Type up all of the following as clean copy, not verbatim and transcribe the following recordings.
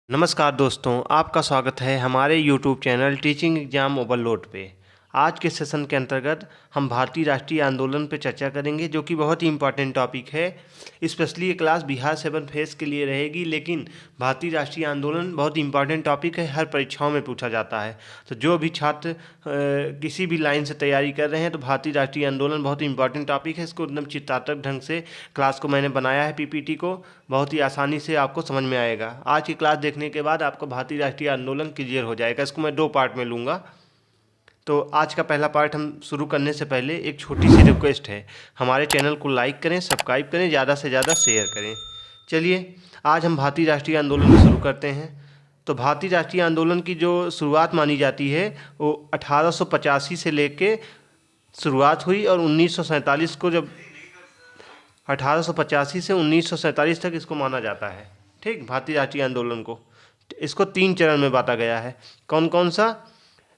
नमस्कार दोस्तों, आपका स्वागत है हमारे YouTube channel teaching exam overload पे। आज के सेशन के अंतर्गत हम भारतीय राष्ट्रीय आंदोलन पे चर्चा करेंगे, जो कि बहुत ही इम्पॉर्टेंट टॉपिक है। स्पेशली ये क्लास बिहार 7 फेज के लिए रहेगी, लेकिन भारतीय राष्ट्रीय आंदोलन बहुत ही इम्पॉर्टेंट टॉपिक है, हर परीक्षाओं में पूछा जाता है। तो जो भी छात्र किसी भी लाइन से तैयारी कर रहे हैं, तो भारतीय राष्ट्रीय आंदोलन बहुत ही इंपॉर्टेंट टॉपिक है। इसको एकदम चित्रात्मक ढंग से क्लास को मैंने बनाया है, पीपीटी को, बहुत ही आसानी से आपको समझ में आएगा। आज की क्लास देखने के बाद आपको भारतीय राष्ट्रीय आंदोलन क्लियर हो जाएगा। इसको मैं 2 पार्ट में लूँगा। तो आज का पहला पार्ट हम शुरू करने से पहले एक छोटी सी रिक्वेस्ट है, हमारे चैनल को लाइक करें, सब्सक्राइब करें, ज़्यादा से ज़्यादा शेयर करें। चलिए आज हम भारतीय राष्ट्रीय आंदोलन शुरू करते हैं। तो भारतीय राष्ट्रीय आंदोलन की जो शुरुआत मानी जाती है वो 1885 से लेके शुरुआत हुई, और 1947 को, जब 1885 से 1947 तक इसको माना जाता है। ठीक, भारतीय राष्ट्रीय आंदोलन को इसको 3 चरण में बांटा गया है। कौन कौन सा?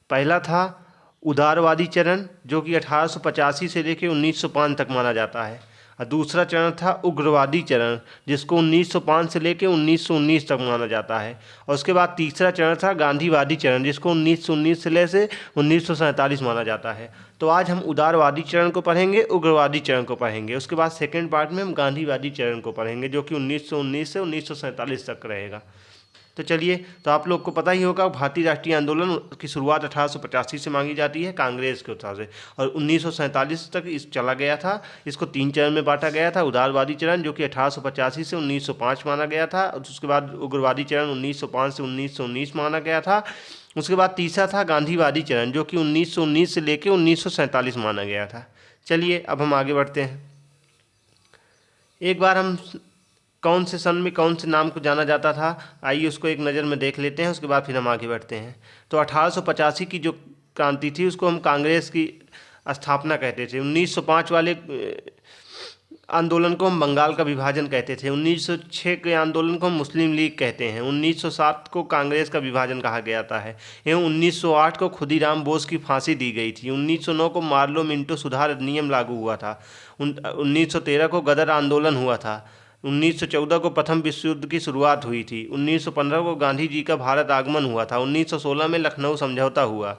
पहला था उदारवादी चरण, जो कि 1885 से लेकर 1905 तक माना जाता है। और दूसरा चरण था उग्रवादी चरण, जिसको 1905 से लेकर 1919 तक माना जाता है। और उसके बाद तीसरा चरण था गांधीवादी चरण, जिसको 1919 से लेकर 1947 माना जाता है। तो आज हम उदारवादी चरण को पढ़ेंगे, उग्रवादी चरण को पढ़ेंगे। उसके बाद सेकेंड पार्ट में हम गांधीवादी चरण को पढ़ेंगे, जो कि 1919 से 1947 तक रहेगा। तो चलिए, तो आप लोग को पता ही होगा भारतीय राष्ट्रीय आंदोलन की शुरुआत 1885 से मांगी जाती है कांग्रेस के उत्साह से, और 1947 तक इस चला गया था। इसको 3 चरण में बांटा गया था। उदारवादी चरण, जो कि 1885 से 1905 माना गया था, और उसके बाद उग्रवादी चरण 1905 से 1919 माना गया था। उसके बाद तीसरा था गांधीवादी चरण, जो कि 1919 से लेकर 1947 माना गया था। चलिए अब हम आगे बढ़ते हैं। एक बार हम कौन से सन में कौन से नाम को जाना जाता था, आइए उसको एक नज़र में देख लेते हैं, उसके बाद फिर हम आगे बढ़ते हैं। तो 1885 की जो क्रांति थी उसको हम कांग्रेस की स्थापना कहते थे। 1905 वाले आंदोलन को हम बंगाल का विभाजन कहते थे। 1906 के आंदोलन को हम मुस्लिम लीग कहते हैं। 1907 को कांग्रेस का विभाजन कहा जाता है। एवं 1908 को खुदीराम बोस की फांसी दी गई थी। 1909 को मार्लो मिंटो सुधार अधिनियम लागू हुआ था। 1913 को गदर आंदोलन हुआ था। 1914 को प्रथम विश्व युद्ध की शुरुआत हुई थी। 1915 को गांधी जी का भारत आगमन हुआ था। 1916 में लखनऊ समझौता हुआ।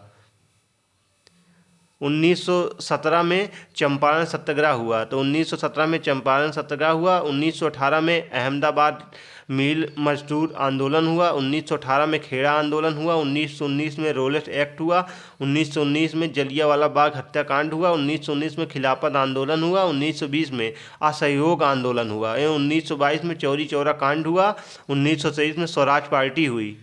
1917 में चंपारण सत्याग्रह हुआ। तो 1917 में चंपारण सत्याग्रह हुआ। 1918 में अहमदाबाद मिल मजदूर आंदोलन हुआ। 1918 में खेड़ा आंदोलन हुआ। 1919 में रोलेट एक्ट हुआ। 1919 में जलियांवाला बाग हत्याकांड हुआ। 1919 में खिलाफत आंदोलन हुआ। 1920 में असहयोग आंदोलन हुआ। एवं 1922 में चौरी चौरा कांड हुआ। 1923 में स्वराज पार्टी हुई।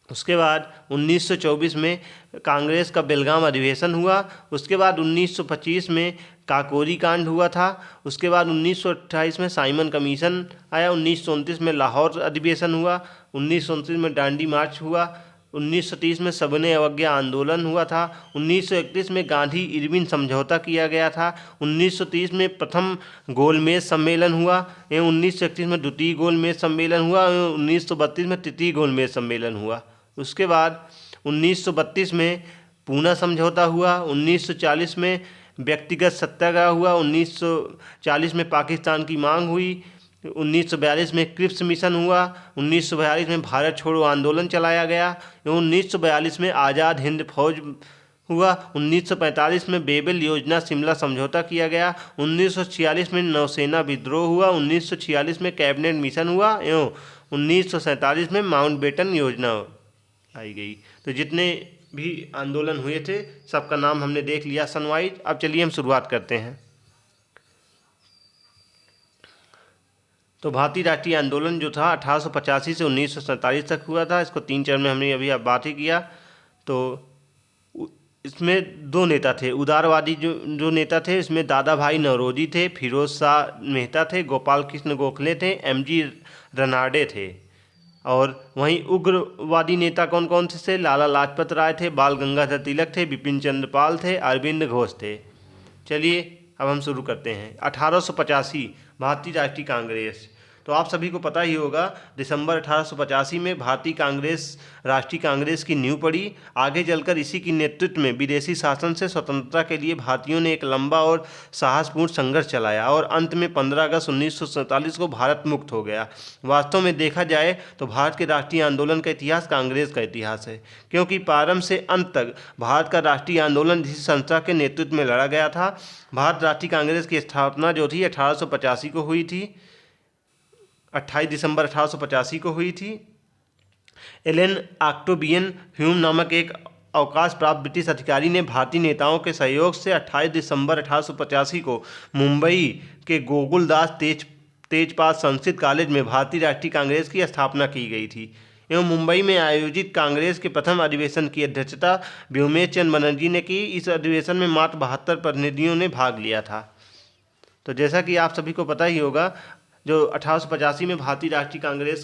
उसके बाद 1924 में कांग्रेस का बेलगाम अधिवेशन हुआ। उसके बाद 1925 में काकोरी कांड हुआ था। उसके बाद 1928 में साइमन कमीशन आया। 1929 में लाहौर अधिवेशन हुआ। 1929 में डांडी मार्च हुआ। 1930 में सबने अवज्ञा आंदोलन हुआ था। 1931 में गांधी इरविन समझौता किया गया था। 1930 में प्रथम गोलमेज सम्मेलन हुआ। एवं 1931 में द्वितीय गोलमेज सम्मेलन हुआ। एवं 1932 में तृतीय गोलमेज सम्मेलन हुआ। उसके बाद 1932 में पूना समझौता हुआ। 1940 में व्यक्तिगत सत्याग्रह हुआ। 1940 में पाकिस्तान की मांग हुई। 1942 में क्रिप्स मिशन हुआ। 1942 में भारत छोड़ो आंदोलन चलाया गया। एवं 1942 में आज़ाद हिंद फौज हुआ। 1945 में बेबल योजना शिमला समझौता किया गया। 1946 में नौसेना विद्रोह हुआ। 1946 में कैबिनेट मिशन हुआ। एवं 1947 में माउंटबेटन योजना आई गई। तो जितने भी आंदोलन हुए थे सबका नाम हमने देख लिया सन वाइज। अब चलिए हम शुरुआत करते हैं। तो भारतीय राष्ट्रीय आंदोलन जो था 1885 से 1947 तक हुआ था। इसको 3 चरण में हमने अभी अब बात ही किया। तो इसमें 2 नेता थे उदारवादी जो नेता थे, इसमें दादा भाई नौरोजी थे, फिरोज शाह मेहता थे, गोपाल कृष्ण गोखले थे, एमजी रनाडे थे। और वहीं उग्रवादी नेता कौन कौन से? लाला लाजपत राय थे, बाल गंगाधर तिलक थे, बिपिन चंद्र पाल थे, अरविंद घोष थे। चलिए अब हम शुरू करते हैं। 1885 भारतीय राष्ट्रीय कांग्रेस। तो आप सभी को पता ही होगा दिसंबर 1885 में भारतीय कांग्रेस, राष्ट्रीय कांग्रेस की नींव पड़ी। आगे चलकर इसी की नेतृत्व में विदेशी शासन से स्वतंत्रता के लिए भारतीयों ने एक लंबा और साहसपूर्ण संघर्ष चलाया और अंत में 15 अगस्त 1947 को भारत मुक्त हो गया। वास्तव में देखा जाए तो भारत के राष्ट्रीय आंदोलन का इतिहास कांग्रेस का इतिहास है, क्योंकि प्रारंभ से अंत तक भारत का राष्ट्रीय आंदोलन इसी संस्था के नेतृत्व में लड़ा गया था। भारत राष्ट्रीय कांग्रेस की स्थापना जो थी 1885 को हुई थी, 28 दिसंबर 1885 को हुई थी। एलन ऑक्टेवियन ह्यूम नामक एक अवकाश प्राप्त ब्रिटिश अधिकारी ने भारतीय नेताओं के सहयोग से 28 दिसंबर 1885 को मुंबई के गोकुलदास तेजपाल संस्कृत कॉलेज में भारतीय राष्ट्रीय कांग्रेस की स्थापना की गई थी एवं मुंबई में आयोजित कांग्रेस के प्रथम अधिवेशन की अध्यक्षता व्योमेश चंद्र बनर्जी ने की। इस अधिवेशन में मात्र 72 प्रतिनिधियों ने भाग लिया था। तो जैसा कि आप सभी को पता ही होगा, जो 1885 में भारतीय राष्ट्रीय कांग्रेस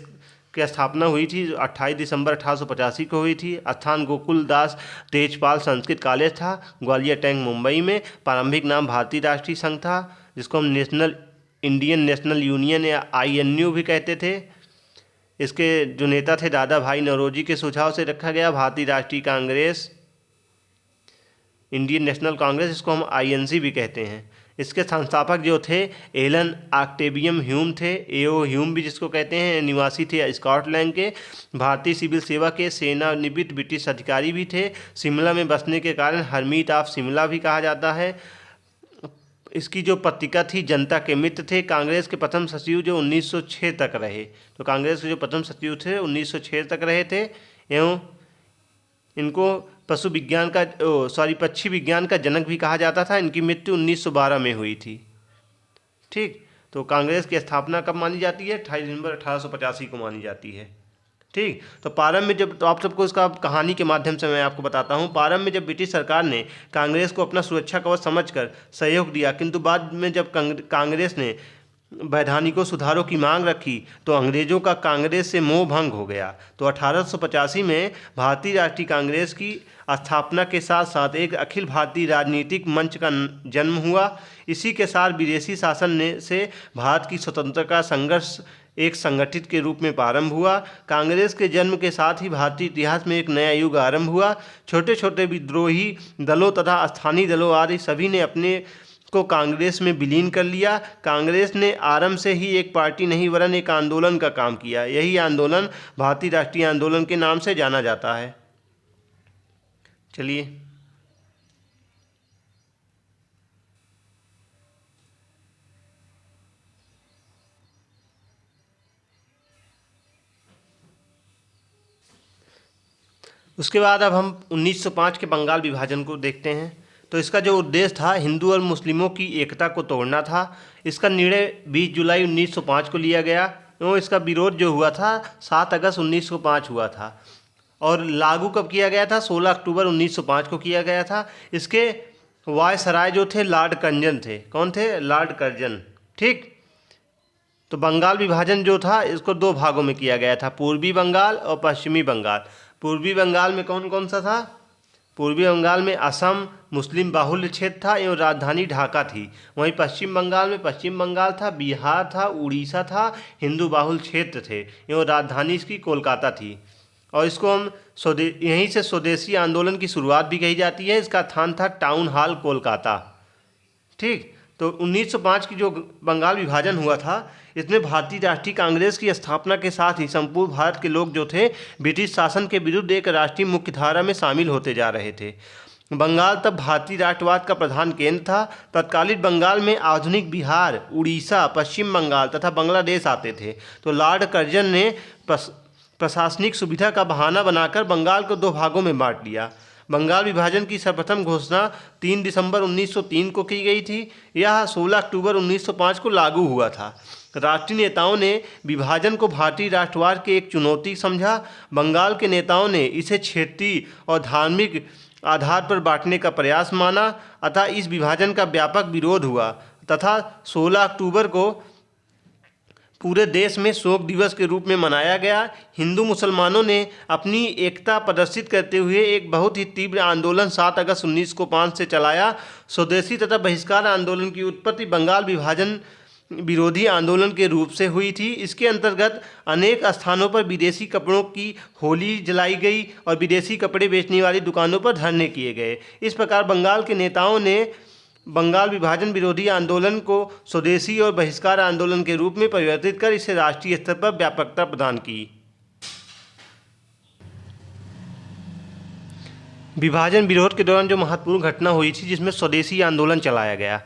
की स्थापना हुई थी, 28 दिसंबर 1885 को हुई थी। स्थान गोकुलदास तेजपाल संस्कृत कॉलेज था, ग्वालियर टैंक, मुंबई में। प्रारंभिक नाम भारतीय राष्ट्रीय संघ था, जिसको हम इंडियन नेशनल यूनियन या INU भी कहते थे। इसके जो नेता थे दादा भाई नौरोजी के सुझाव से रखा गया भारतीय राष्ट्रीय कांग्रेस, इंडियन नेशनल कांग्रेस, इसको हम INC भी कहते हैं। इसके संस्थापक जो थे एलन ऑक्टेवियन ह्यूम थे, AO ह्यूम भी जिसको कहते हैं, निवासी थे स्कॉटलैंड के। भारतीय सिविल सेवा के सेवानिवृत्त ब्रिटिश अधिकारी भी थे। शिमला में बसने के कारण हरमीत ऑफ शिमला भी कहा जाता है। इसकी जो पत्रिका थी जनता के मित्र थे। कांग्रेस के प्रथम सचिव जो 1906 तक रहे, तो कांग्रेस के जो प्रथम सचिव थे 1906 तक रहे थे एवं इनको पशु विज्ञान का पक्षी विज्ञान का जनक भी कहा जाता था। इनकी मृत्यु 1912 में हुई थी। ठीक, तो कांग्रेस की स्थापना कब मानी जाती है? 28 दिसंबर 1885 को मानी जाती है। ठीक, तो प्रारंभ में जब, तो आप सबको इसका कहानी के माध्यम से मैं आपको बताता हूँ। प्रारंभ में जब ब्रिटिश सरकार ने कांग्रेस को अपना सुरक्षा कवच समझकर सहयोग दिया, किंतु बाद में जब कांग्रेस ने वैधानिकों सुधारों की मांग रखी तो अंग्रेजों का कांग्रेस से मोह भंग हो गया। तो 1885 में भारतीय राष्ट्रीय कांग्रेस की स्थापना के साथ साथ एक अखिल भारतीय राजनीतिक मंच का जन्म हुआ। इसी के साथ विदेशी शासन से भारत की स्वतंत्रता का संघर्ष एक संगठित के रूप में प्रारंभ हुआ। कांग्रेस के जन्म के साथ ही भारतीय इतिहास में एक नया युग आरंभ हुआ। छोटे छोटे विद्रोही दलों तथा स्थानीय दलों आदि सभी ने अपने को कांग्रेस में विलीन कर लिया। कांग्रेस ने आरंभ से ही एक पार्टी नहीं वरन एक आंदोलन का काम किया। यही आंदोलन भारतीय राष्ट्रीय आंदोलन के नाम से जाना जाता है। चलिए, उसके बाद अब हम 1905 के बंगाल विभाजन को देखते हैं। तो इसका जो उद्देश्य था हिंदू और मुस्लिमों की एकता को तोड़ना था। इसका निर्णय 20 जुलाई 1905 को लिया गया एवं इसका विरोध जो हुआ था 7 अगस्त 1905 हुआ था और लागू कब किया गया था? 16 अक्टूबर 1905 को किया गया था। इसके वायसराय जो थे लॉर्ड कर्जन थे। कौन थे? Lord Curzon. ठीक, तो बंगाल विभाजन जो था इसको दो भागों में किया गया था, पूर्वी बंगाल और पश्चिमी बंगाल। पूर्वी बंगाल में कौन कौन सा था? पूर्वी बंगाल में असम मुस्लिम बाहुल्य क्षेत्र था एवं राजधानी ढाका थी। वहीं पश्चिम बंगाल में पश्चिम बंगाल था, बिहार था, उड़ीसा था, हिंदू बाहुल्य क्षेत्र थे एवं राजधानी इसकी कोलकाता थी। और इसको हम यहीं से स्वदेशी आंदोलन की शुरुआत भी कही जाती है। इसका स्थान था टाउन हॉल कोलकाता। ठीक, तो 1905 की जो बंगाल विभाजन हुआ था इसमें भारतीय राष्ट्रीय कांग्रेस की स्थापना के साथ ही संपूर्ण भारत के लोग जो थे ब्रिटिश शासन के विरुद्ध एक राष्ट्रीय मुख्यधारा में शामिल होते जा रहे थे। बंगाल तब भारतीय राष्ट्रवाद का प्रधान केंद्र था। तत्कालीन बंगाल में आधुनिक बिहार, उड़ीसा, पश्चिम बंगाल तथा बांग्लादेश आते थे। तो लॉर्ड कर्जन ने प्रशासनिक सुविधा का बहाना बनाकर बंगाल को दो भागों में बांट लिया। बंगाल विभाजन की सर्वप्रथम घोषणा 3 दिसंबर 1903 को की गई थी। यह 16 अक्टूबर 1905 को लागू हुआ था। राष्ट्रीय नेताओं ने विभाजन को भारतीय राष्ट्रवाद की एक चुनौती समझा। बंगाल के नेताओं ने इसे क्षेत्रीय और धार्मिक आधार पर बांटने का प्रयास माना, अतः इस विभाजन का व्यापक विरोध हुआ तथा 16 अक्टूबर को पूरे देश में शोक दिवस के रूप में मनाया गया। हिंदू मुसलमानों ने अपनी एकता प्रदर्शित करते हुए एक बहुत ही तीव्र आंदोलन 7 अगस्त 1905 से चलाया। स्वदेशी तथा बहिष्कार आंदोलन की उत्पत्ति बंगाल विभाजन विरोधी आंदोलन के रूप से हुई थी। इसके अंतर्गत अनेक स्थानों पर विदेशी कपड़ों की होली जलाई गई और विदेशी कपड़े बेचने वाली दुकानों पर धरने किए गए। इस प्रकार बंगाल के नेताओं ने बंगाल विभाजन विरोधी आंदोलन को स्वदेशी और बहिष्कार आंदोलन के रूप में परिवर्तित कर इसे राष्ट्रीय स्तर पर व्यापकता प्रदान की। विभाजन विरोध के दौरान जो महत्वपूर्ण घटना हुई थी जिसमें स्वदेशी आंदोलन चलाया गया।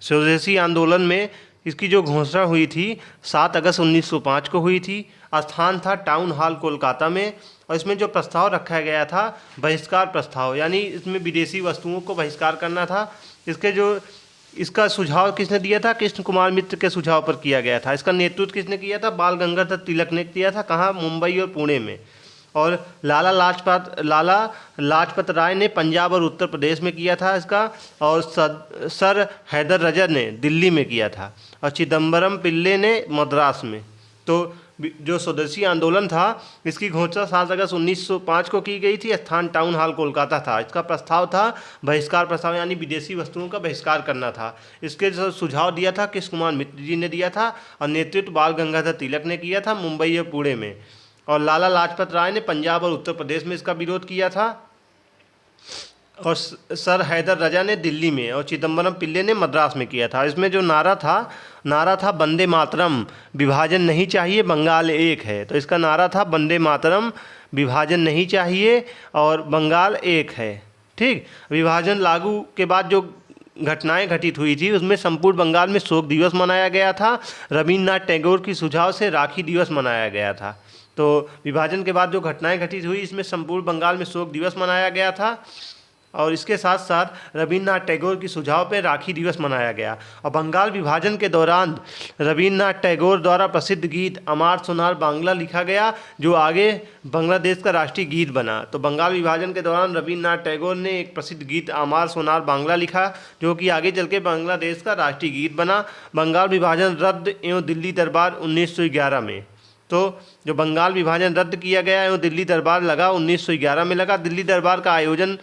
स्वदेशी आंदोलन में इसकी जो घोषणा हुई थी 7 अगस्त 1905 को हुई थी। स्थान था टाउन हॉल कोलकाता में और इसमें जो प्रस्ताव रखा गया था बहिष्कार प्रस्ताव, यानी इसमें विदेशी वस्तुओं को बहिष्कार करना था। इसका सुझाव किसने दिया था? कृष्ण कुमार मित्र के सुझाव पर किया गया था। इसका नेतृत्व किसने किया था? बाल गंगाधर तिलक ने किया था। कहाँ? मुंबई और पुणे में। और लाला लाजपत राय ने पंजाब और उत्तर प्रदेश में किया था इसका, और सर हैदर रजर ने दिल्ली में किया था, और चिदम्बरम पिल्ले ने मद्रास में। तो जो स्वदेशी आंदोलन था इसकी घोषणा 7 अगस्त 1905 को की गई थी। स्थान टाउन हॉल कोलकाता था। इसका प्रस्ताव था बहिष्कार प्रस्ताव, यानी विदेशी वस्तुओं का बहिष्कार करना था। इसके जो सुझाव दिया था कृष्ण कुमार मित्र जी ने दिया था, और नेतृत्व बाल गंगाधर तिलक ने किया था मुंबई और पुणे में। और लाला लाजपत राय ने पंजाब और उत्तर प्रदेश में इसका विरोध किया था, और सर हैदर रजा ने दिल्ली में, और चिदम्बरम पिल्ले ने मद्रास में किया था। इसमें जो नारा था वंदे मातरम, विभाजन नहीं चाहिए, बंगाल एक है। तो इसका नारा था वंदे मातरम, विभाजन नहीं चाहिए और बंगाल एक है। ठीक। विभाजन लागू के बाद जो घटनाएं घटित हुई थी उसमें संपूर्ण बंगाल में शोक दिवस मनाया गया था। रविन्द्रनाथ टैगोर की सुझाव से राखी दिवस मनाया गया था। तो विभाजन के बाद जो घटनाएं घटित हुई इसमें संपूर्ण बंगाल में शोक दिवस मनाया गया था, और इसके साथ साथ रविन्द्रनाथ टैगोर की सुझाव पर राखी दिवस मनाया गया। और बंगाल विभाजन के दौरान रविन्द्रनाथ टैगोर द्वारा प्रसिद्ध गीत अमार सोनार बांग्ला लिखा गया, जो आगे बांग्लादेश का राष्ट्रीय गीत बना। तो बंगाल विभाजन के दौरान रविन्द्रनाथ टैगोर ने एक प्रसिद्ध गीत अमार सोनार बांग्ला लिखा, जो कि आगे चल के बांग्लादेश का राष्ट्रीय गीत बना। बंगाल विभाजन रद्द एवं दिल्ली दरबार 1911 में। तो जो बंगाल विभाजन रद्द किया गया एवं दिल्ली दरबार लगा 1911 में लगा। दिल्ली दरबार का आयोजन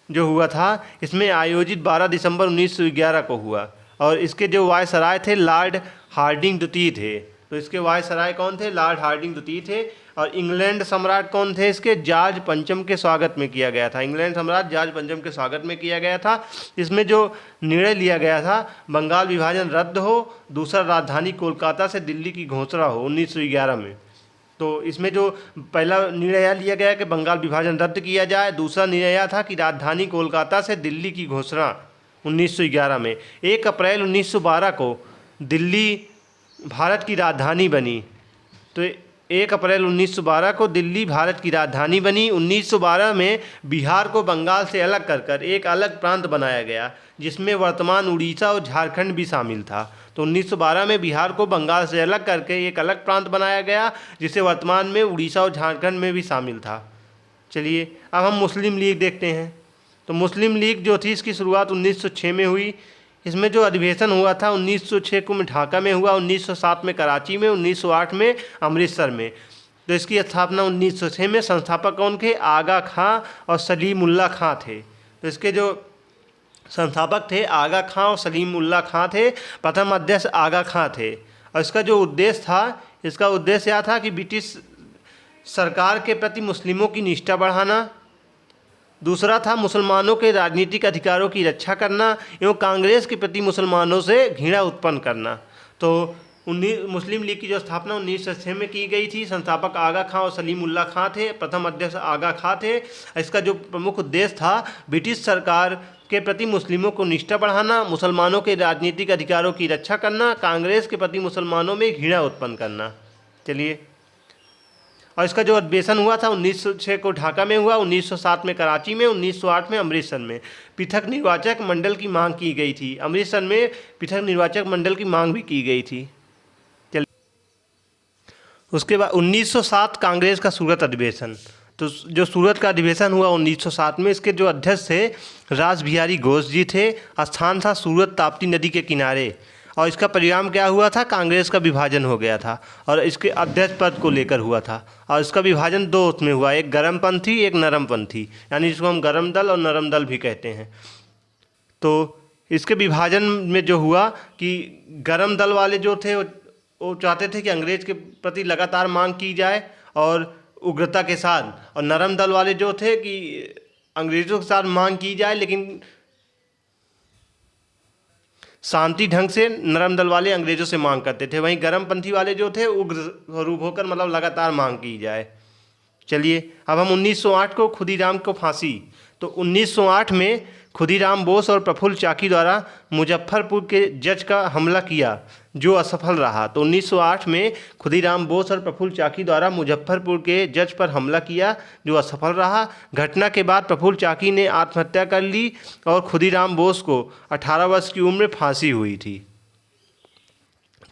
जो हुआ था इसमें आयोजित 12 दिसंबर 1911 को हुआ, और इसके जो वायसराय थे लॉर्ड हार्डिंग द्वितीय थे। तो इसके वायसराय कौन थे? लॉर्ड हार्डिंग द्वितीय थे। और इंग्लैंड सम्राट कौन थे इसके? जॉर्ज पंचम के स्वागत में किया गया था। इंग्लैंड सम्राट जॉर्ज पंचम के स्वागत में किया गया था। इसमें जो निर्णय लिया गया था बंगाल विभाजन रद्द हो, दूसरा राजधानी कोलकाता से दिल्ली की घोषणा हो 1911 में। तो इसमें जो पहला निर्णय यह लिया गया कि बंगाल विभाजन रद्द किया जाए, दूसरा निर्णय यह था कि राजधानी कोलकाता से दिल्ली की घोषणा 1911 में। 1 अप्रैल 1912 को दिल्ली भारत की राजधानी बनी। तो 1 अप्रैल 1912 को दिल्ली भारत की राजधानी बनी। 1912 में बिहार को बंगाल से अलग कर एक अलग प्रांत बनाया गया, जिसमें वर्तमान उड़ीसा और झारखंड भी शामिल था। तो 1912 में बिहार को बंगाल से अलग करके एक अलग प्रांत बनाया गया, जिसे वर्तमान में उड़ीसा और झारखंड में भी शामिल था। चलिए अब हम मुस्लिम लीग देखते हैं। तो मुस्लिम लीग जो थी इसकी शुरुआत 1906 में हुई। इसमें जो अधिवेशन हुआ था 1906 को ढाका में हुआ, 1907 में कराची में, 1908 में अमृतसर में। तो इसकी स्थापना 1906 में। संस्थापक कौन थे? आगा खां और सलीमुल्लाह खां थे। तो इसके जो संस्थापक थे आगा खां और सलीमुल्लाह खां थे। प्रथम अध्यक्ष आगा खां थे। और इसका जो उद्देश्य था, इसका उद्देश्य यह था कि ब्रिटिश सरकार के प्रति मुस्लिमों की निष्ठा बढ़ाना। दूसरा था मुसलमानों के राजनीतिक अधिकारों की रक्षा करना एवं कांग्रेस के प्रति मुसलमानों से घृणा उत्पन्न करना। तो मुस्लिम लीग की जो स्थापना 1906 में की गई थी। संस्थापक आगा खां और सलीमुल्लाह खां थे। प्रथम अध्यक्ष आगा खां थे। इसका जो प्रमुख उद्देश्य था ब्रिटिश सरकार के प्रति मुस्लिमों को निष्ठा बढ़ाना, मुसलमानों के राजनीतिक अधिकारों की रक्षा करना, कांग्रेस के प्रति मुसलमानों में घृणा उत्पन्न करना। चलिए, और इसका जो अधिवेशन हुआ था 1906 को ढाका में हुआ, 1907 में कराची में, 1908 में अमृतसर में। पृथक निर्वाचक मंडल की मांग की गई थी। अमृतसर में पृथक निर्वाचक मंडल की मांग भी की गई थी। चलिए, उसके बाद 1907 कांग्रेस का सूरत अधिवेशन। तो जो सूरत का अधिवेशन हुआ 1907 में, इसके जो अध्यक्ष थे रास बिहारी घोष जी थे। स्थान था सूरत ताप्ती नदी के किनारे। और इसका परिणाम क्या हुआ था? कांग्रेस का विभाजन हो गया था, और इसके अध्यक्ष पद को लेकर हुआ था। और इसका विभाजन 2 उसमें हुआ, एक गर्मपंथी एक नरमपंथी, यानी जिसको हम गर्म दल और नरम दल भी कहते हैं। तो इसके विभाजन में जो हुआ कि गरम दल वाले जो थे वो चाहते थे कि अंग्रेज के प्रति लगातार मांग की जाए और उग्रता के साथ, और नरम दल वाले जो थे कि अंग्रेज़ों के साथ मांग की जाए लेकिन शांति ढंग से। नरम दल वाले अंग्रेज़ों से मांग करते थे, वहीं गरमपंथी वाले जो थे उग्र स्वरूप होकर मतलब लगातार मांग की जाए। चलिए अब हम 1908 को खुदीराम को फांसी। तो 1908 में खुदीराम बोस और प्रफुल्ल चाकी द्वारा मुजफ्फरपुर के जज का हमला किया जो असफल रहा। तो 1908 में खुदीराम बोस और प्रफुल्ल चाकी द्वारा मुजफ्फरपुर के जज पर हमला किया जो असफल रहा। घटना के बाद प्रफुल्ल चाकी ने आत्महत्या कर ली और खुदीराम बोस को 18 वर्ष की उम्र में फांसी हुई थी।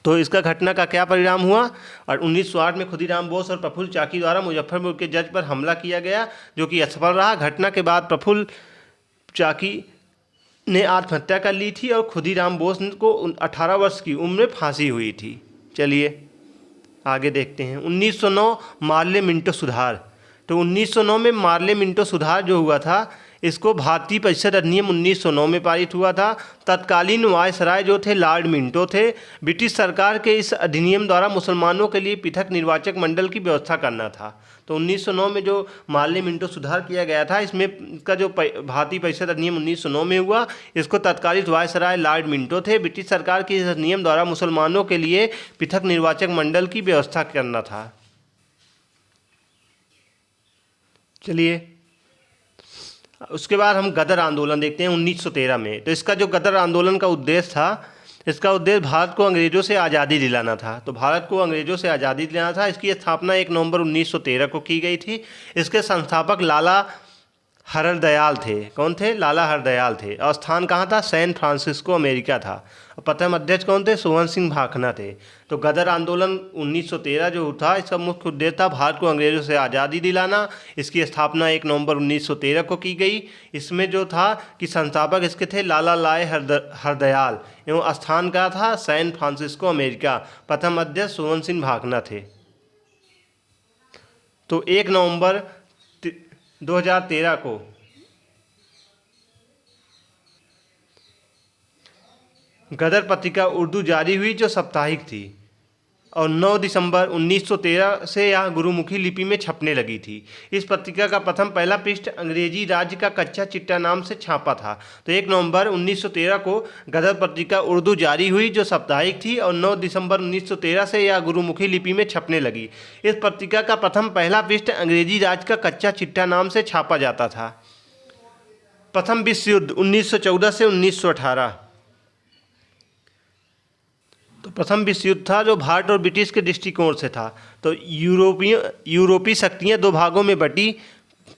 तो इसका घटना का क्या परिणाम हुआ? और 1908 में खुदीराम बोस और प्रफुल्ल चाकी द्वारा मुजफ्फरपुर के जज पर हमला किया गया जो कि असफल रहा। घटना के बाद प्रफुल्ल चाकी ने आत्महत्या कर ली थी और खुदीराम बोस को 18 वर्ष की उम्र में फांसी हुई थी। चलिए आगे देखते हैं। 1909 मार्ले मिंटो सुधार। तो 1909 में मार्ले मिंटो सुधार जो हुआ था इसको भारतीय परिषद अधिनियम 1909 में पारित हुआ था। तत्कालीन वायसराय जो थे लॉर्ड मिंटो थे। ब्रिटिश सरकार के इस अधिनियम द्वारा मुसलमानों के लिए पृथक निर्वाचक मंडल की व्यवस्था करना था। तो 1909 में जो मार्ले मिंटो सुधार किया गया था इसमें इसका जो भारतीय परिषद अधिनियम 1909 में हुआ, इसको तत्कालीन वायसराय लॉर्ड मिंटो थे। ब्रिटिश सरकार के इस अधिनियम द्वारा मुसलमानों के लिए पृथक निर्वाचक मंडल की व्यवस्था करना था। चलिए उसके बाद हम गदर आंदोलन देखते हैं 1913 में। तो इसका जो गदर आंदोलन का उद्देश्य था, इसका उद्देश्य भारत को अंग्रेज़ों से आज़ादी दिलाना था। तो भारत को अंग्रेज़ों से आज़ादी दिलाना था। इसकी स्थापना 1 नवंबर 1913 को की गई थी। इसके संस्थापक लाला हरदयाल थे। कौन थे? लाला हरदयाल थे। और स्थान कहाँ था? सैन फ्रांसिस्को अमेरिका था। और प्रथम अध्यक्ष कौन थे? सुवर्ण सिंह भाखना थे। तो गदर आंदोलन 1913 जो था इसका मुख्य उद्देश्य था भारत को अंग्रेज़ों से आज़ादी दिलाना। इसकी स्थापना 1 नवंबर 1913 को की गई। इसमें जो था कि संस्थापक इसके थे लाला लाय हरदयाल एवं स्थान का था सैन फ्रांसिस्को अमेरिका। प्रथम अध्यक्ष सुवर्ण सिंह भाखना थे। तो 1 नवंबर 2013 को गदर पत्रिका उर्दू जारी हुई जो साप्ताहिक थी और 9 दिसंबर 1913 से यह गुरुमुखी लिपि में छपने लगी थी। इस पत्रिका का प्रथम पहला पृष्ठ अंग्रेजी राज्य का कच्चा चिट्ठा नाम से छापा था। तो 1 नवंबर 1913 को गदर पत्रिका उर्दू जारी हुई जो साप्ताहिक थी और 9 दिसंबर 1913 से यह गुरुमुखी लिपि में छपने लगी। इस पत्रिका का प्रथम पहला पृष्ठ अंग्रेजी राज्य का कच्चा चिट्ठा नाम से छापा जाता था। प्रथम विश्व युद्ध 1914 से 1918। तो प्रथम विश्व युद्ध था जो भारत और ब्रिटिश के दृष्टिकोण से था। तो यूरोपीय शक्तियाँ 2 भागों में बटी।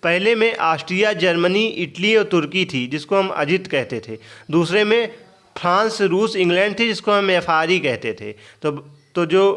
पहले में ऑस्ट्रिया, जर्मनी, इटली और तुर्की थी जिसको हम अजित कहते थे। दूसरे में फ्रांस, रूस, इंग्लैंड थी जिसको हम एफआरई कहते थे। तो जो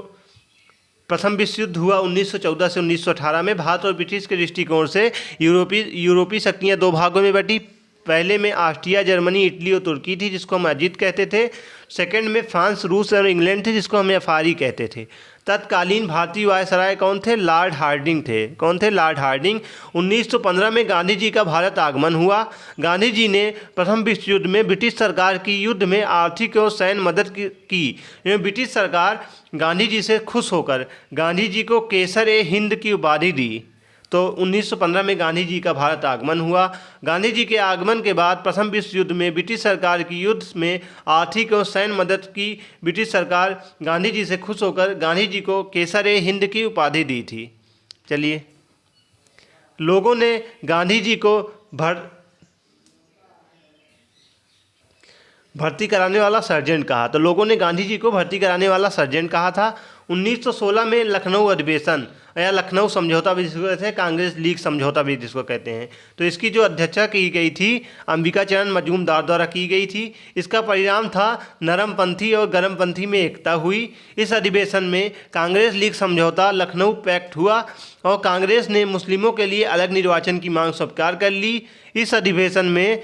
प्रथम विश्व युद्ध हुआ 1914 से 1918 में भारत और ब्रिटिश के दृष्टिकोण से यूरोपीय शक्तियाँ 2 भागों में बटी। पहले में ऑस्ट्रिया, जर्मनी, इटली और तुर्की थी जिसको हम अजित कहते थे। सेकंड में फ्रांस, रूस और इंग्लैंड थे जिसको हम एफआरई कहते थे। तत्कालीन भारतीय वायसराय कौन थे? लॉर्ड हार्डिंग थे। कौन थे? Lord Hardinge. 1915 में गांधी जी का भारत आगमन हुआ। गांधी जी ने प्रथम विश्व युद्ध में ब्रिटिश सरकार की युद्ध में आर्थिक और सैन्य मदद की। ब्रिटिश सरकार गांधी जी से खुश होकर गांधी जी को केसर-ए-हिंद की उपाधि दी। तो 1915 में गांधी जी का भारत आगमन हुआ। गांधी जी के आगमन के बाद प्रथम विश्व युद्ध में ब्रिटिश सरकार की युद्ध में आर्थिक और सैन्य मदद की ब्रिटिश सरकार गांधी जी से खुश होकर गांधी जी को केसर-ए-हिंद की उपाधि दी थी। चलिए लोगों ने गांधी जी को भर्ती कराने वाला सर्जेंट कहा। तो लोगों ने गांधी जी को भर्ती कराने वाला सर्जेंट कहा था। 1916 में लखनऊ अधिवेशन या लखनऊ समझौता भी जिसको कहते हैं, कांग्रेस लीग समझौता भी जिसको कहते हैं, तो इसकी जो अध्यक्षता की गई थी अंबिका चरण मजूमदार द्वारा की गई थी। इसका परिणाम था नरमपंथी और गरमपंथी में एकता हुई। इस अधिवेशन में कांग्रेस लीग समझौता लखनऊ पैक्ट हुआ और कांग्रेस ने मुस्लिमों के लिए अलग निर्वाचन की मांग स्वीकार कर ली। इस अधिवेशन में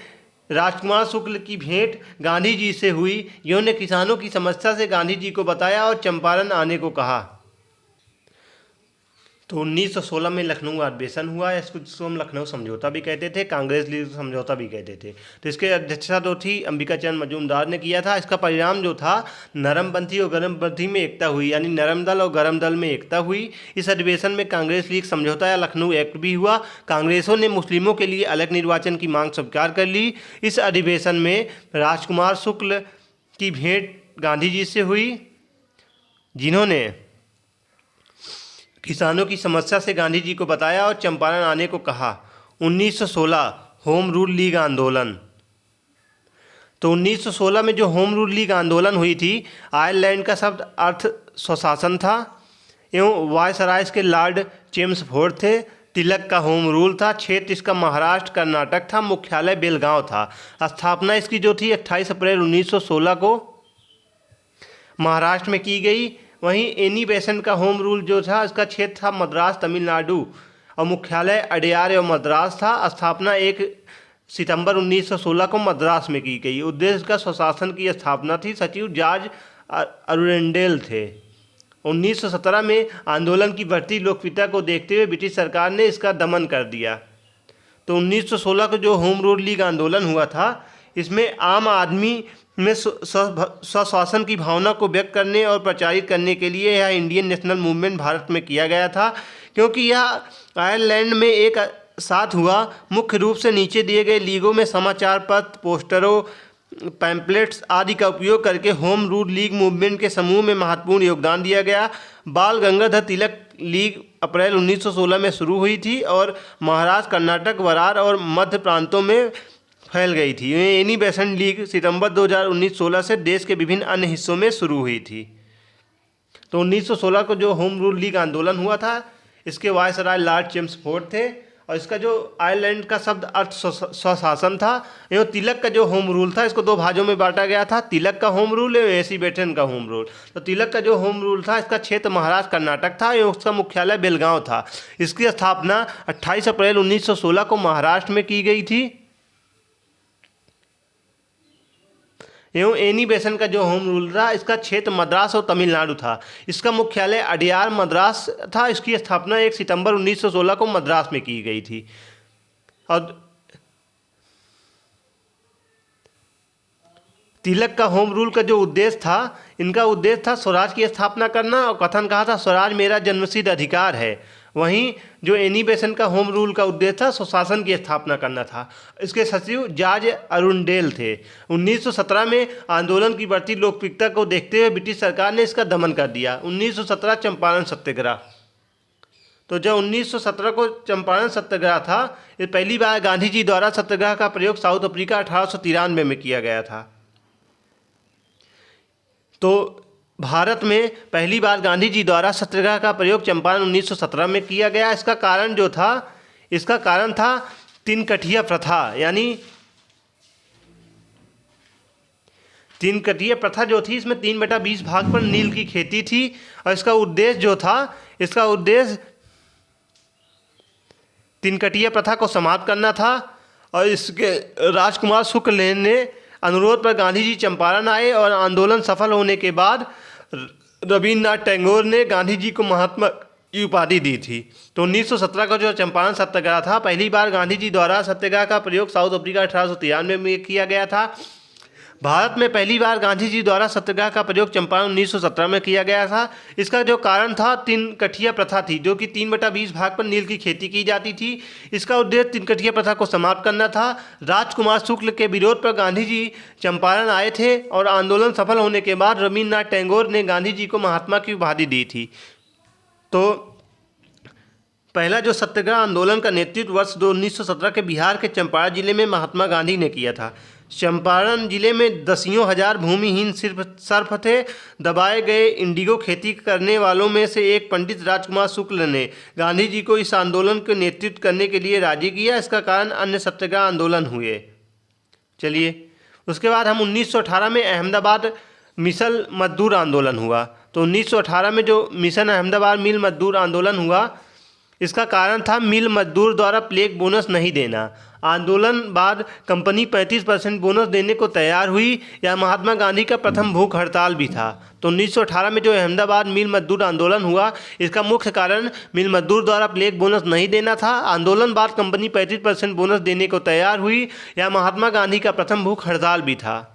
राजकुमार शुक्ल की भेंट गांधी जी से हुई। इन्होंने किसानों की समस्या से गांधी जी को बताया और चंपारण आने को कहा। तो 1916 में लखनऊ अधिवेशन हुआ, इसको हम लखनऊ समझौता भी कहते थे, कांग्रेस लीग समझौता भी कहते थे। तो इसके अध्यक्षता जो थी अंबिका चंद्र मजूमदार ने किया था। इसका परिणाम जो था नरमपंथी और गर्मपंथी में एकता हुई, यानी नरम दल और गर्म दल में एकता हुई। इस अधिवेशन में कांग्रेस लीग समझौता या लखनऊ एक्ट भी हुआ। कांग्रेसों ने मुस्लिमों के लिए अलग निर्वाचन की मांग स्वीकार कर ली। इस अधिवेशन में राजकुमार शुक्ल की भेंट गांधी जी से हुई, जिन्होंने किसानों की समस्या से गांधी जी को बताया और चंपारण आने को कहा। 1916 होम रूल लीग आंदोलन। तो 1916 में जो होम रूल लीग आंदोलन हुई थी, आयरलैंड का शब्द अर्थ स्वशासन था एवं वायसराय के लॉर्ड चेम्सफोर्ड थे। तिलक का होम रूल था। क्षेत्र इसका महाराष्ट्र कर्नाटक था। मुख्यालय बेलगांव था। स्थापना इसकी जो थी 28 अप्रैल 1916 को महाराष्ट्र में की गई। वहीं एनी बेसेंट का होम रूल जो था, इसका क्षेत्र था मद्रास तमिलनाडु और मुख्यालय अडयार एवं मद्रास था। स्थापना 1 सितंबर 1916 को मद्रास में की गई। उद्देश्य का स्वशासन की स्थापना थी। सचिव जॉर्ज अरुंडेल थे। 1917 में आंदोलन की बढ़ती लोकप्रियता को देखते हुए ब्रिटिश सरकार ने इसका दमन कर दिया। तो 1916 को जो होम रूल लीग आंदोलन हुआ था, इसमें आम आदमी में स्वशासन की भावना को व्यक्त करने और प्रचारित करने के लिए यह इंडियन नेशनल मूवमेंट भारत में किया गया था। क्योंकि यह आयरलैंड में एक साथ हुआ। मुख्य रूप से नीचे दिए गए लीगों में समाचार पत्र, पोस्टरों, पैम्पलेट्स आदि का उपयोग करके होम रूल लीग मूवमेंट के समूह में महत्वपूर्ण योगदान दिया गया। बाल गंगाधर तिलक लीग अप्रैल 1916 में शुरू हुई थी और महाराष्ट्र, कर्नाटक, वरार और मध्य प्रांतों में फैल गई थी। एनी बेसेंट लीग सितंबर 2019-16 से देश के विभिन्न अन्य हिस्सों में शुरू हुई थी। तो 1916 को जो होम रूल लीग आंदोलन हुआ था, इसके वायसराय लॉर्ड चेम्सफोर्ड थे और इसका जो आयरलैंड का शब्द अर्थ स्वशासन था एवं तिलक का जो होम रूल था, इसको 2 भागों में बांटा गया था। तिलक का होम रूल एवं एसी बेटन का होम रूल। तो तिलक का जो होम रूल था, इसका क्षेत्र महाराष्ट्र कर्नाटक था एवं उसका मुख्यालय बेलगांव था। इसकी स्थापना 28 अप्रैल 1916 को महाराष्ट्र में की गई थी। एवं एनी बेसेंट का जो होम रूल था, इसका क्षेत्र मद्रास और तमिलनाडु था। इसका मुख्यालय अडयार मद्रास था। इसकी स्थापना 1 सितंबर 1916 को मद्रास में की गई थी। और तिलक का होम रूल का जो उद्देश्य था, इनका उद्देश्य था स्वराज की स्थापना करना और कथन कहा था स्वराज मेरा जन्मसिद्ध अधिकार है। वहीं जो एनी बेसेंट का होम रूल का उद्देश्य था स्वशासन की स्थापना करना था। इसके सचिव जॉर्ज अरुंडेल थे। 1917 में आंदोलन की बढ़ती लोकप्रियता को देखते हुए ब्रिटिश सरकार ने इसका दमन कर दिया। 1917 चंपारण सत्याग्रह। तो जब 1917 को चंपारण सत्याग्रह था, ये पहली बार गांधी जी द्वारा सत्याग्रह का प्रयोग साउथ अफ्रीका 1893 में किया गया था। तो भारत में पहली बार गांधी जी द्वारा सत्याग्रह का प्रयोग चंपारण 1917 में किया गया। इसका कारण जो था, इसका कारण था 3 कठिया प्रथा। यानी 3 कठिया प्रथा जो थी, इसमें 3/20 भाग पर नील की खेती थी और इसका उद्देश्य जो था, इसका उद्देश्य 3 कठिया प्रथा को समाप्त करना था। और इसके राजकुमार शुक्ल ने अनुरोध पर गांधी जी चंपारण आए और आंदोलन सफल होने के बाद रविन्द्रनाथ टैगोर ने गांधी जी को महात्मा की उपाधि दी थी। तो 1917 का जो चंपारण सत्याग्रह था, पहली बार गांधी जी द्वारा सत्याग्रह का प्रयोग साउथ अफ्रीका 1893 में किया गया था। भारत में पहली बार गांधी जी द्वारा सत्याग्रह का प्रयोग चंपारण 1917 में किया गया था। इसका जो कारण था 3 कठिया प्रथा थी, जो कि 3/20 भाग पर नील की खेती की जाती थी। इसका उद्देश्य 3 कठिया प्रथा को समाप्त करना था। राजकुमार शुक्ल के विरोध पर गांधी जी चंपारण आए थे और आंदोलन सफल होने के बाद रविन्द्रनाथ टैगोर ने गांधी जी को महात्मा की उपाधि दी थी। तो पहला जो सत्याग्रह आंदोलन का नेतृत्व वर्ष 1917 के बिहार के चंपारण जिले में महात्मा गांधी ने किया था। चंपारण जिले में दसियों हजार भूमिहीन सिर्फ सर्फ थे। दबाए गए इंडिगो खेती करने वालों में से एक पंडित राजकुमार शुक्ल ने गांधी जी को इस आंदोलन के नेतृत्व करने के लिए राजी किया। इसका कारण अन्य सत्याग्रह आंदोलन हुए। चलिए, उसके बाद हम 1918 में अहमदाबाद मिसल मजदूर आंदोलन हुआ। तो 1918 में जो मिशन अहमदाबाद मिल मजदूर आंदोलन हुआ, इसका कारण था मिल मजदूर द्वारा प्लेग बोनस नहीं देना। आंदोलन बाद कंपनी 35% बोनस देने को तैयार हुई या महात्मा गांधी का प्रथम भूख हड़ताल भी था। तो 1918 में जो अहमदाबाद मिल मजदूर आंदोलन हुआ, इसका मुख्य कारण मिल मजदूर द्वारा प्लेग बोनस नहीं देना था। आंदोलन बाद कंपनी 35% बोनस देने को तैयार हुई या महात्मा गांधी का प्रथम भूख हड़ताल भी था।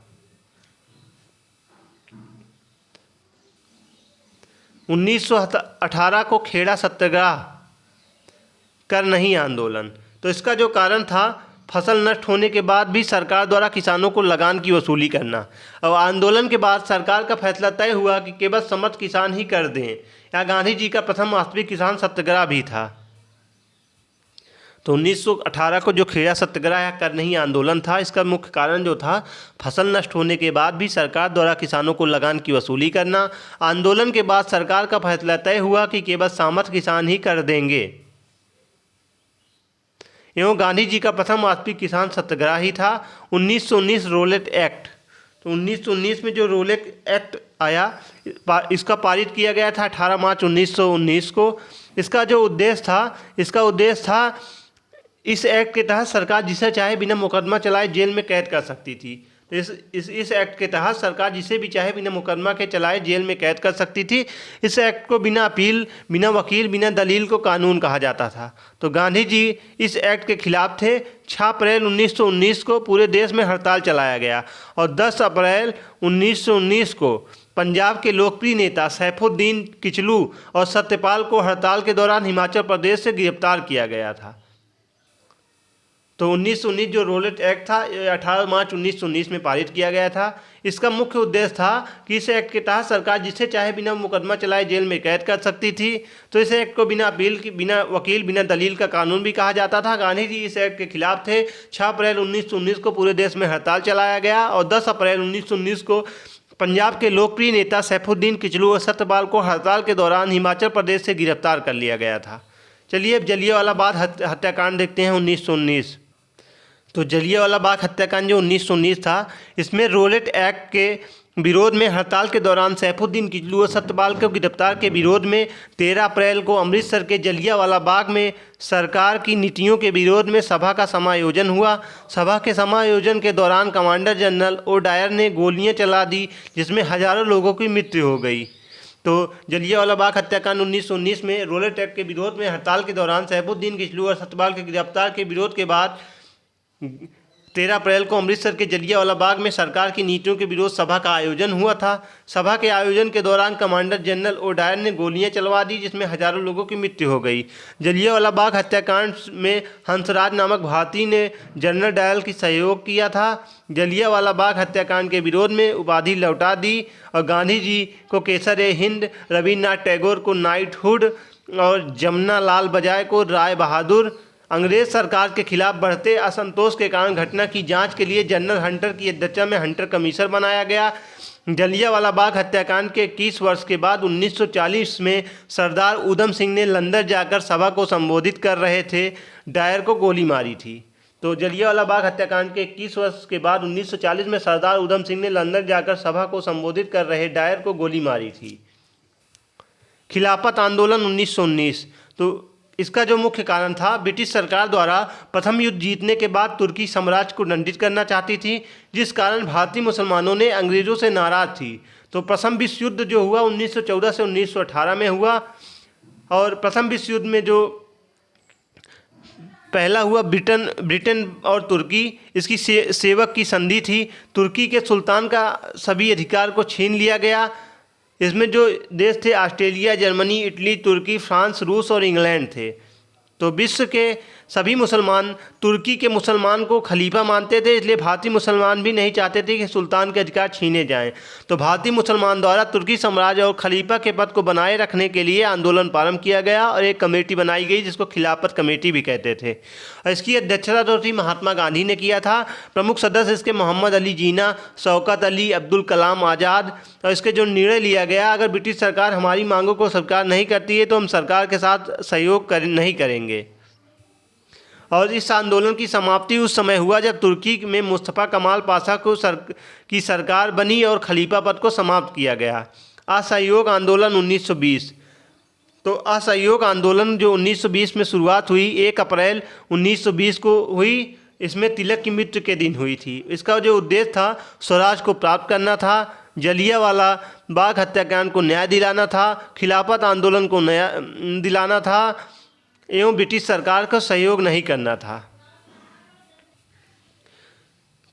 1918 को खेड़ा सत्याग्रह कर नहीं आंदोलन। तो इसका जो कारण था, फसल नष्ट होने के बाद भी सरकार द्वारा किसानों को लगान की वसूली करना। और आंदोलन के बाद सरकार का फैसला तय हुआ कि केवल समस्त किसान ही कर दें। यह गांधी जी का प्रथम वास्तविक किसान सत्याग्रह भी था। तो 1918 को जो खेड़ा सत्याग्रह या कर नहीं आंदोलन था, इसका मुख्य कारण जो था, फसल नष्ट होने के बाद भी सरकार द्वारा किसानों को लगान की वसूली करना। आंदोलन के बाद सरकार का फैसला तय हुआ कि केवल सामर्थ किसान ही कर देंगे। एवं गांधी जी का प्रथम वास्तविक किसान सत्याग्रह ही था। 1919 रोलेट एक्ट। तो 1919 में जो रोलेट एक्ट आया, इसका पारित किया गया था 18 मार्च 1919 को। इसका जो उद्देश्य था, इस एक्ट के तहत सरकार जिसे चाहे बिना मुकदमा चलाए जेल में कैद कर सकती थी। तो इस एक्ट के तहत सरकार जिसे भी चाहे बिना मुकदमा के चलाए जेल में कैद कर सकती थी। इस एक्ट को बिना अपील, बिना वकील, बिना दलील को कानून कहा जाता था। तो गांधी जी इस एक्ट के खिलाफ थे। 6 अप्रैल 1919 को पूरे देश में हड़ताल चलाया गया और 10 अप्रैल 1919 को पंजाब के लोकप्रिय नेता सैफुद्दीन किचलू और सत्यपाल को हड़ताल के दौरान हिमाचल प्रदेश से गिरफ्तार किया गया था। तो 1919 जो रोलेट एक्ट था, 18 मार्च 1919 में पारित किया गया था। इसका मुख्य उद्देश्य था कि इस एक्ट के तहत सरकार जिसे चाहे बिना मुकदमा चलाए जेल में कैद कर सकती थी। तो इस एक्ट को बिना अपील की, बिना वकील, बिना दलील का कानून भी कहा जाता था। गांधी जी इस एक्ट के खिलाफ थे। 6 अप्रैल 1919 को पूरे देश में हड़ताल चलाया गया और 10 अप्रैल 1919 को पंजाब के लोकप्रिय नेता सैफुद्दीन किचलू और सत्यपाल को हड़ताल के दौरान हिमाचल प्रदेश से गिरफ्तार कर लिया गया था। चलिए अब जलियांवाला बाग हत्याकांड देखते हैं 1919। तो जलियांवाला बाग हत्याकांड जो 1919 था, इसमें रोलेट एक्ट के विरोध में हड़ताल के दौरान सैफुद्दीन किचलू और सत्यपाल को गिरफ्तार के विरोध में 13 अप्रैल को अमृतसर के जलियांवाला बाग में सरकार की नीतियों के विरोध में सभा का समायोजन हुआ। सभा के समायोजन के दौरान कमांडर जनरल ओडायर ने गोलियां चला दी, जिसमें हजारों लोगों की मृत्यु हो गई। तो जलियांवाला बाग हत्याकांड 1919 में रोलेट एक्ट के विरोध में हड़ताल के दौरान सैफुद्दीन किचलू और सत्यपाल के गिरफ्तार के विरोध के बाद 13 अप्रैल को अमृतसर के जलियांवाला बाग में सरकार की नीतियों के विरोध सभा का आयोजन हुआ था। सभा के आयोजन के दौरान कमांडर जनरल ओडायर ने गोलियां चलवा दी, जिसमें हजारों लोगों की मृत्यु हो गई। जलियांवाला बाग हत्याकांड में हंसराज नामक भारतीय ने जनरल डायल की सहयोग किया था। जलियांवाला बाग हत्याकांड के विरोध में उपाधि लौटा दी और गांधी जी को केसर-ए-हिंद, रविन्द्रनाथ टैगोर को नाइटहुड और जमना लाल बजाय को राय बहादुर, अंग्रेज सरकार के खिलाफ बढ़ते असंतोष के कारण घटना की जांच के लिए जनरल हंटर की अध्यक्षता में हंटर कमीशन बनाया गया। जलियांवाला बाग हत्याकांड के 21 वर्ष के बाद 1940 में सरदार उधम सिंह ने लंदन जाकर सभा को संबोधित कर रहे थे डायर को गोली मारी थी। तो जलियांवाला बाग हत्याकांड के 21 वर्ष के बाद 1940 में सरदार उधम सिंह ने लंदन जाकर सभा को संबोधित कर रहे डायर को गोली मारी थी। खिलाफत आंदोलन 1919। तो इसका जो मुख्य कारण था, ब्रिटिश सरकार द्वारा प्रथम युद्ध जीतने के बाद तुर्की साम्राज्य को दंडित करना चाहती थी, जिस कारण भारतीय मुसलमानों ने अंग्रेज़ों से नाराज़ थी। तो प्रथम विश्व युद्ध जो हुआ 1914 से 1918 में हुआ और प्रथम विश्व युद्ध में जो पहला हुआ ब्रिटेन और तुर्की, इसकी सेवक की संधि थी। तुर्की के सुल्तान का सभी अधिकार को छीन लिया गया। इसमें जो देश थे ऑस्ट्रेलिया, जर्मनी, इटली, तुर्की, फ्रांस, रूस और इंग्लैंड थे। तो विश्व के सभी मुसलमान तुर्की के मुसलमान को खलीफा मानते थे, इसलिए भारतीय मुसलमान भी नहीं चाहते थे कि सुल्तान के अधिकार छीने जाएं। तो भारतीय मुसलमान द्वारा तुर्की साम्राज्य और खलीफा के पद को बनाए रखने के लिए आंदोलन प्रारंभ किया गया और एक कमेटी बनाई गई जिसको खिलाफत कमेटी भी कहते थे। और इसकी अध्यक्षता तो थी महात्मा गांधी ने किया था। प्रमुख सदस्य इसके मोहम्मद अली जिन्ना, शौकत अली, अब्दुल कलाम आज़ाद। और इसके जो निर्णय लिया गया, अगर ब्रिटिश सरकार हमारी मांगों को स्वीकार नहीं करती है तो हम सरकार के साथ सहयोग नहीं करेंगे। और इस आंदोलन की समाप्ति उस समय हुआ जब तुर्की में मुस्तफ़ा कमाल पाशा की सरकार बनी और खलीफा पद को समाप्त किया गया। असहयोग आंदोलन 1920। तो असहयोग आंदोलन जो 1920 में शुरुआत हुई, 1 अप्रैल 1920 को हुई। इसमें तिलक की मृत्यु के दिन हुई थी। इसका जो उद्देश्य था स्वराज को प्राप्त करना था, जलियांवाला बाग हत्याकांड को न्याय दिलाना था, खिलाफत आंदोलन को न्याय दिलाना था एवं ब्रिटिश सरकार का सहयोग नहीं करना था।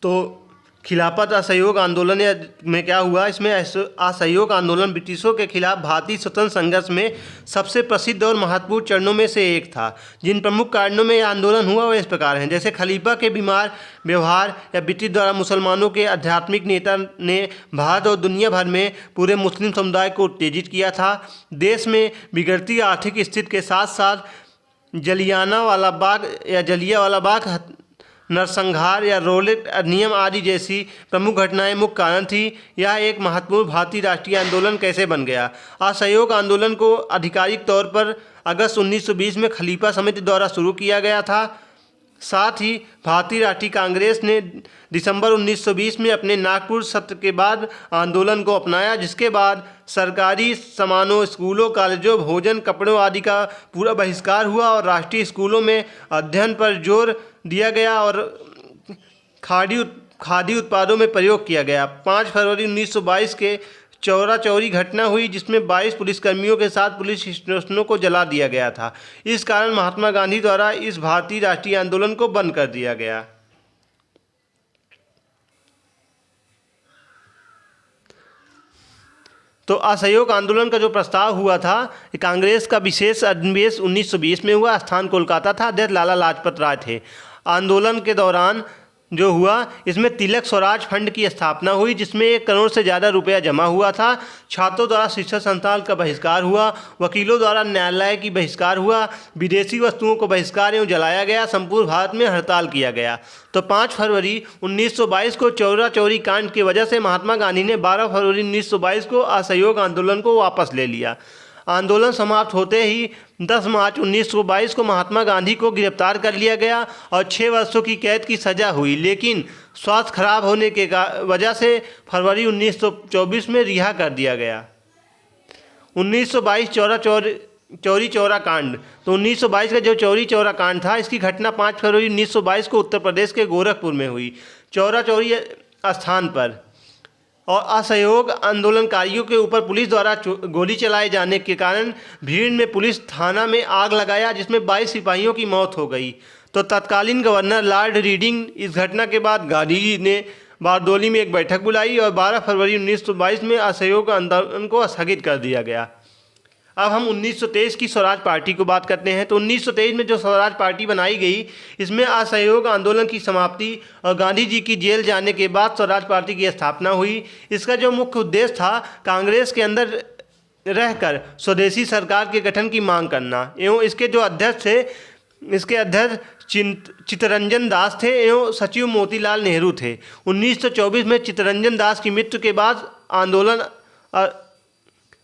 तो खिलाफत असहयोग आंदोलन में क्या हुआ, इसमें असहयोग आंदोलन ब्रिटिशों के खिलाफ भारतीय स्वतंत्र संघर्ष में सबसे प्रसिद्ध और महत्वपूर्ण चरणों में से एक था। जिन प्रमुख कारणों में यह आंदोलन हुआ वह इस प्रकार हैं, जैसे खलीफा के बीमार व्यवहार या ब्रिटिश द्वारा मुसलमानों के आध्यात्मिक नेता ने भारत और दुनिया भर में पूरे मुस्लिम समुदाय को उत्तेजित किया था। देश में बिगड़ती आर्थिक स्थिति के साथ साथ जलियांवाला बाग नरसंहार या रौलट अधिनियम आदि जैसी प्रमुख घटनाएं मुख्य कारण थी। यह एक महत्वपूर्ण भारतीय राष्ट्रीय आंदोलन कैसे बन गया। असहयोग आंदोलन को आधिकारिक तौर पर अगस्त 1920 में खलीफा समिति द्वारा शुरू किया गया था। साथ ही भारतीय राष्ट्रीय कांग्रेस ने दिसंबर 1920 में अपने नागपुर सत्र के बाद आंदोलन को अपनाया, जिसके बाद सरकारी सामानों, स्कूलों, कॉलेजों, भोजन, कपड़ों आदि का पूरा बहिष्कार हुआ और राष्ट्रीय स्कूलों में अध्ययन पर जोर दिया गया और खादी उत्पादों में प्रयोग किया गया। 5 फरवरी 1922 के चौरा चौरी घटना हुई, जिसमें 22 पुलिसकर्मियों के साथ पुलिस स्टेशनों को जला दिया गया था। इस कारण महात्मा गांधी द्वारा इस भारतीय राष्ट्रीय आंदोलन को बंद कर दिया गया। तो असहयोग आंदोलन का जो प्रस्ताव हुआ था, कांग्रेस का विशेष अधिवेशन 1920 में हुआ, स्थान कोलकाता था, अध्यक्ष लाला लाजपत राय थे। आंदोलन के दौरान जो हुआ, इसमें तिलक स्वराज फंड की स्थापना हुई, जिसमें 1 करोड़ से ज़्यादा रुपया जमा हुआ था। छात्रों द्वारा शिक्षा संस्थान का बहिष्कार हुआ, वकीलों द्वारा न्यायालय की बहिष्कार हुआ, विदेशी वस्तुओं को बहिष्कार एवं जलाया गया, संपूर्ण भारत में हड़ताल किया गया। तो 5 फरवरी 1922 को चौरा चौरी कांड की वजह से महात्मा गांधी ने 12 फरवरी 1922 को असहयोग आंदोलन को वापस ले लिया। आंदोलन समाप्त होते ही 10 मार्च 1922 को महात्मा गांधी को गिरफ्तार कर लिया गया और 6 वर्षों की कैद की सज़ा हुई, लेकिन स्वास्थ्य खराब होने के वजह से फरवरी 1924 में रिहा कर दिया गया। 1922 चौरी चौरा कांड। तो 1922 का जो चौरी चौरा कांड था, इसकी घटना 5 फरवरी 1922 को उत्तर प्रदेश के गोरखपुर में हुई। चौरा चौरी स्थान पर और असहयोग आंदोलनकारियों के ऊपर पुलिस द्वारा गोली चलाए जाने के कारण भीड़ में पुलिस थाना में आग लगाया, जिसमें 22 सिपाहियों की मौत हो गई। तो तत्कालीन गवर्नर लॉर्ड रीडिंग इस घटना के बाद गांधी जी ने बारदोली में एक बैठक बुलाई और 12 फरवरी 1922 में असहयोग आंदोलन को स्थगित कर दिया गया। अब हम 1923 की स्वराज पार्टी को बात करते हैं। तो 1923 में जो स्वराज पार्टी बनाई गई, इसमें असहयोग आंदोलन की समाप्ति और गांधी जी की जेल जाने के बाद स्वराज पार्टी की स्थापना हुई। इसका जो मुख्य उद्देश्य था, कांग्रेस के अंदर रहकर स्वदेशी सरकार के गठन की मांग करना एवं इसके जो अध्यक्ष थे, इसके अध्यक्ष चित्तरंजन दास थे एवं सचिव मोतीलाल नेहरू थे। 1924 में चित्तरंजन दास की मृत्यु के बाद आंदोलन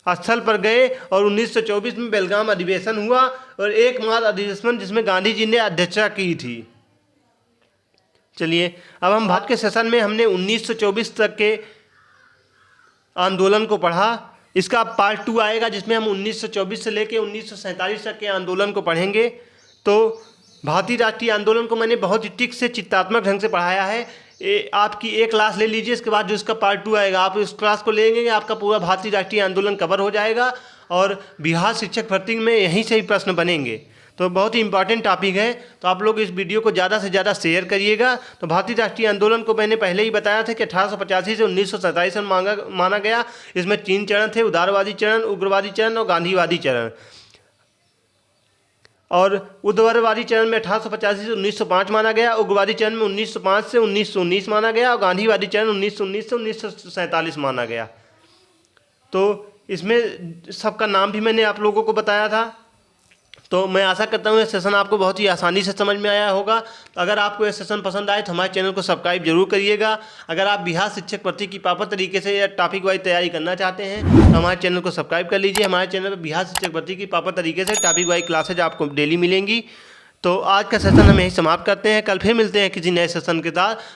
स्थल पर गए और 1924 में बेलगाम अधिवेशन हुआ और 1 मार्च अधिवेशन जिसमें गांधी जी ने अध्यक्षता की थी। चलिए अब हम भारत के सेशन में हमने 1924 तक के आंदोलन को पढ़ा। इसका पार्ट 2 आएगा, जिसमें हम 1924 से लेकर 1947 तक के आंदोलन को पढ़ेंगे। तो भारतीय राष्ट्रीय आंदोलन को मैंने बहुत ही टिक से चित्रात्मक ढंग से पढ़ाया है। आपकी एक क्लास ले लीजिए, इसके बाद जो इसका पार्ट 2 आएगा, आप इस क्लास को लेंगे, आपका पूरा भारतीय राष्ट्रीय आंदोलन कवर हो जाएगा और बिहार शिक्षक भर्ती में यहीं से ही प्रश्न बनेंगे। तो बहुत ही इंपॉर्टेंट टॉपिक है, तो आप लोग इस वीडियो को ज़्यादा से ज़्यादा शेयर करिएगा। तो भारतीय राष्ट्रीय आंदोलन को मैंने पहले ही बताया था कि 1885 से 1927 में माना गया। इसमें 3 चरण थे, उदारवादी चरण, उग्रवादी चरण और गांधीवादी चरण। और उदारवादी चरण में 1885 से 1905 माना गया, उग्रवादी चरण में 1905 से 1919 माना गया और गांधीवादी चरण 1919 से 1947 माना गया। तो इसमें सबका नाम भी मैंने आप लोगों को बताया था। तो मैं आशा करता हूँ ये सेशन आपको बहुत ही आसानी से समझ में आया होगा। तो अगर आपको ये सेशन पसंद आए तो हमारे चैनल को सब्सक्राइब जरूर करिएगा। अगर आप बिहार शिक्षक भर्ती की प्रॉपर तरीके से या टॉपिक वाइज तैयारी करना चाहते हैं तो हमारे चैनल को सब्सक्राइब कर लीजिए। हमारे चैनल पर बिहार शिक्षक भर्ती की प्रॉपर तरीके से टॉपिक वाइज क्लासेज आपको डेली मिलेंगी। तो आज का सेशन हम यही समाप्त करते हैं। कल फिर मिलते हैं किसी नए सेशन के साथ।